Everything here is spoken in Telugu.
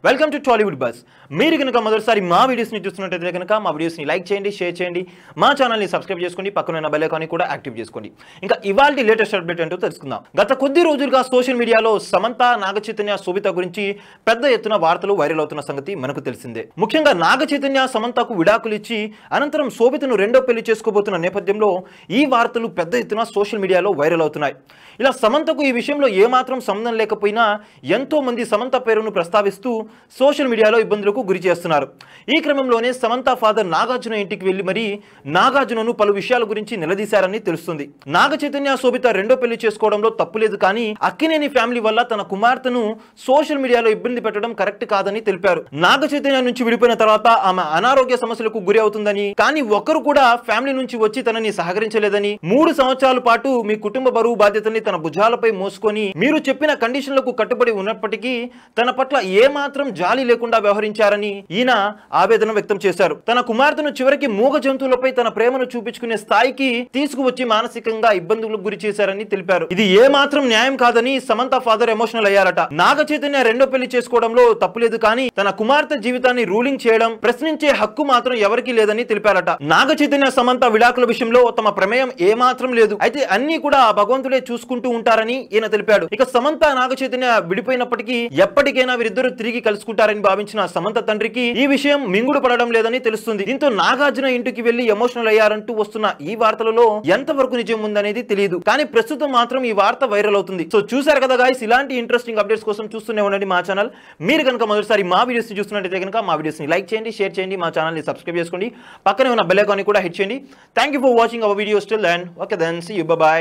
Welcome to Tollywood bus. మీరు కనుక మొదటిసారి మా వీడియోస్ని చూస్తున్నట్టయితే కనుక మా వీడియోస్ని లైక్ చేయండి, షేర్ చేయండి, మా ఛానల్ని సబ్స్క్రైబ్ చేసుకోండి, పక్కన బెల్ ఐకాన్ని కూడా యాక్టివ్ చేసుకోండి. ఇంకా ఇవాల్టి లేటెస్ట్ అప్డేట్ ఏంటో తెలుసుకుందాం. గత కొద్ది రోజులుగా సోషల్ మీడియాలో సమంత, నాగచైతన్య, శోభిత గురించి పెద్ద ఎత్తున వార్తలు వైరల్ అవుతున్న సంగతి మనకు తెలిసిందే. ముఖ్యంగా నాగచైతన్య సమంతకు విడాకులు ఇచ్చి అనంతరం శోభితను రెండో పెళ్లి చేసుకోబోతున్న నేపథ్యంలో ఈ వార్తలు పెద్ద ఎత్తున సోషల్ మీడియాలో వైరల్ అవుతున్నాయి. ఇలా సమంతకు ఈ విషయంలో ఏమాత్రం సంబంధం లేకపోయినా ఎంతో మంది సమంత పేరును ప్రస్తావిస్తూ సోషల్ మీడియాలో ఇబ్బందులకు గురి చేస్తున్నారు. ఈ క్రమంలోనే సమంత ఫాదర్ నాగార్జున ఇంటికి వెళ్లి మరీ నాగార్జునను పలు విషయాల గురించి నిలదీశారని తెలుస్తుంది. నాగచైతన్య, శోభిత రెండో పెళ్లి చేసుకోవడంలో తప్పులేదు, కానీ అక్కినేని ఫ్యామిలీ వల్ల తన కుమార్తెను సోషల్ మీడియాలో ఇబ్బంది పెట్టడం కరెక్ట్ కాదని తెలిపారు. నాగచైతన్య నుంచి విడిపోయిన తర్వాత ఆమె అనారోగ్య సమస్యలకు గురి అవుతుందని, కానీ ఒక్కరు కూడా ఫ్యామిలీ నుంచి వచ్చి తనని సహకరించలేదని, 3 సంవత్సరాల పాటు మీ కుటుంబ బరువు బాధ్యతని తన భుజాలపై మోసుకొని మీరు చెప్పిన కండిషన్లకు కట్టుబడి ఉన్నప్పటికీ తన పట్ల ఏమాత్రం జాలి లేకుండా వ్యవహరించారని ఈయన ఆవేదన వ్యక్తం చేశారు. తన కుమార్తెను చివరికి మూగ జంతువులపై తన ప్రేమను చూపించుకునే స్థాయికి తీసుకువచ్చి మానసికంగా ఇబ్బందులకు గురి చేశారని తెలిపారు. ఇది ఏమాత్రం న్యాయం కాదని సమంత ఫాదర్ ఎమోషనల్ అయ్యారట. నాగచైతన్య రెండో పెళ్లి చేసుకోవడంలో తప్పులేదు, కానీ తన కుమార్తె జీవితాన్ని రూలింగ్ చేయడం, ప్రశ్నించే హక్కు మాత్రం ఎవరికీ లేదని తెలిపారట. నాగచైతన్య, సమంత విడాకుల విషయంలో తమ ప్రమేయం ఏమాత్రం లేదు, అయితే అన్ని కూడా ఆ భగవంతుడే చూసుకుంటూ ఉంటారని ఈయన తెలిపాడు. ఇక సమంత, నాగచైతన్య విడిపోయినప్పటికీ ఎప్పటికైనా వీరిద్దరూ తిరిగి కలుసుకుంటారని భావించిన సమంత తండ్రికి ఈ విషయం మింగుడు పడడం లేదని తెలుస్తుంది. దీంతో నాగార్జున ఇంటికి వెళ్లి ఎమోషనల్ అయ్యారంటూ వస్తున్న ఈ వార్తలలో ఎంతవరకు నిజం ఉందనేది తెలియదు, కానీ ప్రస్తుతం మాత్రం ఈ వార్త వైరల్ అవుతుంది. సో చూసారు కదా గాయ్స్, ఇలాంటి ఇంట్రెస్టింగ్ అప్డేట్స్ కోసం చూస్తూనే ఉండండి మా ఛానల్. మీరు కనుక మొదటిసారి మా వీడియోస్ చూస్తున్నట్టయితే కనుక మా వీడియోస్ ని లైక్ చేయండి, షేర్ చేయండి, మా ఛానల్ ని సబ్స్క్రైబ్ చేసుకోండి, పక్కనే ఉన్న బెల్ ఐకాన్ ని కూడా హిట్ చేయండి. Thank you for watching our videos till then. Okay then, see you, bye by.